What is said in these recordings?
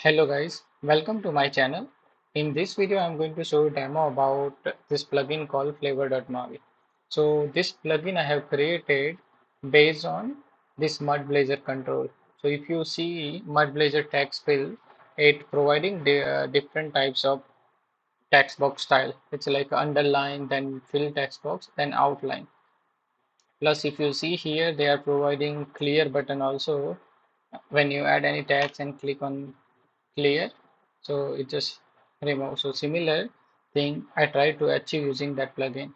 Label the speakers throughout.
Speaker 1: Hello guys, welcome to my channel. In this video, I'm going to show a demo about this plugin called Flavor.Maui. So this plugin I have created based on this MudBlazor control. So if you see MudBlazor text fill, it providing different types of text box style. It's like underline, then fill text box, then outline. Plus, if you see here, they are providing clear button also. When you add any text and click on clear, so it just removes. So similar thing I try to achieve using that plugin.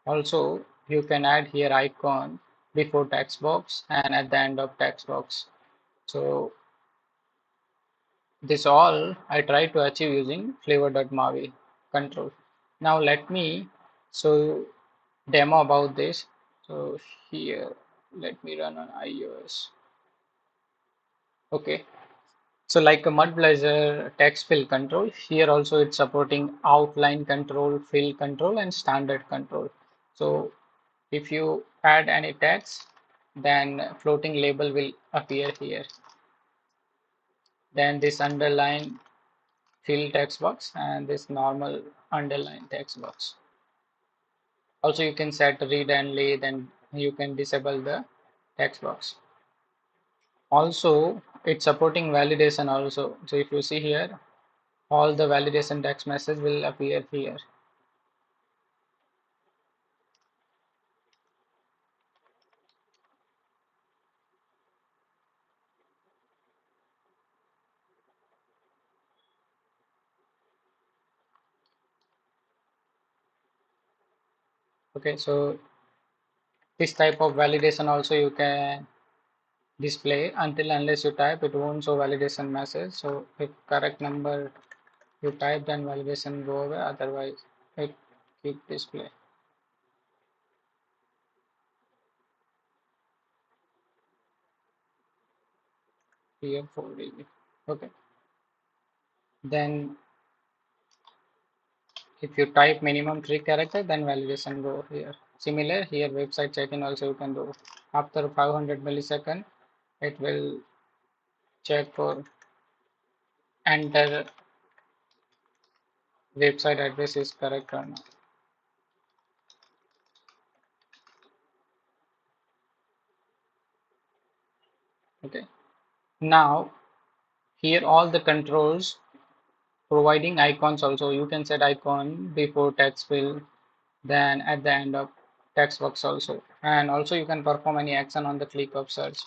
Speaker 1: Also you can add here icon before text box and at the end of text box. So this all I try to achieve using Flavor.Maui control. Now let me show demo about this. So here let me run on iOS. Okay. So like a MudBlazor text fill control, here also it's supporting outline control, fill control, and standard control. So if you add any text, then floating label will appear here. Then this underline fill text box and this normal underline text box. Also you can set read and lay, then you can disable the text box. Also it's supporting validation also. So if you see here, all the validation text message will appear here. Okay, so this type of validation also you can display until unless you type, it won't show validation message. So if correct number you type, then validation go away, otherwise it keep display here 4 dB. Okay, then if you type minimum 3 character, then validation go here. Similar here, website check-in also you can do. After 500 millisecond, it will check for enter website address is correct or not. Okay, now here all the controls providing icons also. You can set icon before text fill, then at the end of text box also. And also you can perform any action on the click of search.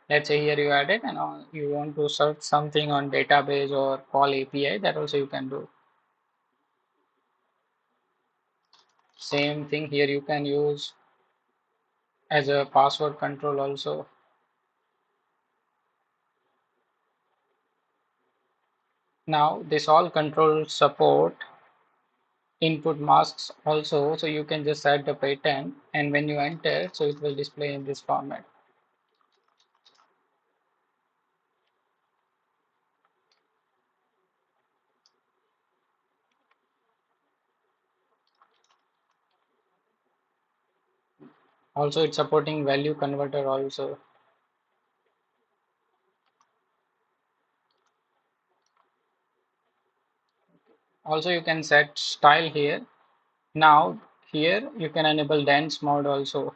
Speaker 1: Let's say here you added and you want to search something on database or call API, that also you can do. Same thing here you can use as a password control also. Now this all controls support input masks also, so you can just set the pattern and when you enter, so it will display in this format. Also it's supporting value converter also. Also you can set style here. Now here you can enable dense mode also.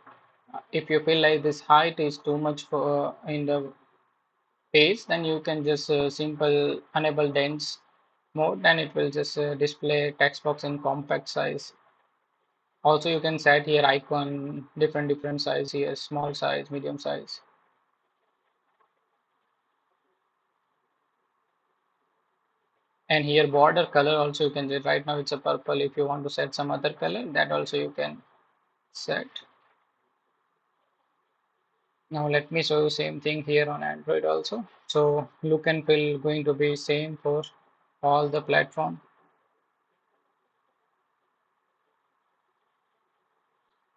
Speaker 1: If you feel like this height is too much for in the page, then you can just simple enable dense mode, then it will just display text box in compact size. Also you can set here icon different size here, small size, medium size. And here border color also you can set. Right now it's a purple. If you want to set some other color, that also you can set. Now let me show you same thing here on Android also. So look and feel going to be same for all the platform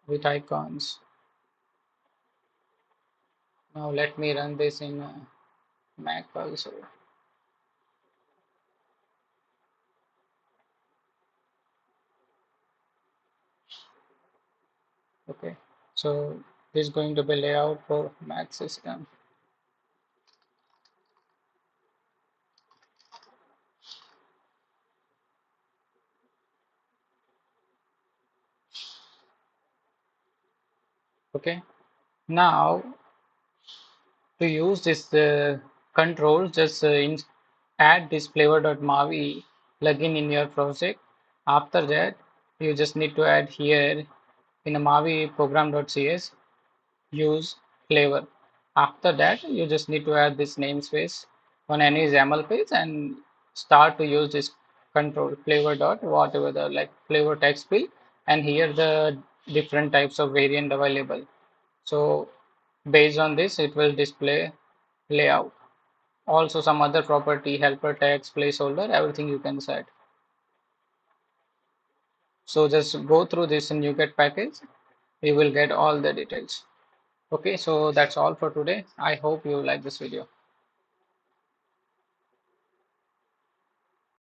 Speaker 1: with icons. Now let me run this in Mac also. Okay, so this is going to be layout for Mac system. Okay. Now to use this control, just add this Flavor.Maui plugin in your project. After that, you just need to add here in a Maui program.cs, use flavor. After that, you just need to add this namespace on any XAML page and start to use this control flavor dot whatever the like flavor text field, and here the different types of variant available. So based on this, it will display layout. Also some other property, helper text, placeholder, everything you can set. So just go through this in NuGet package. You will get all the details. Okay, so that's all for today. I hope you like this video.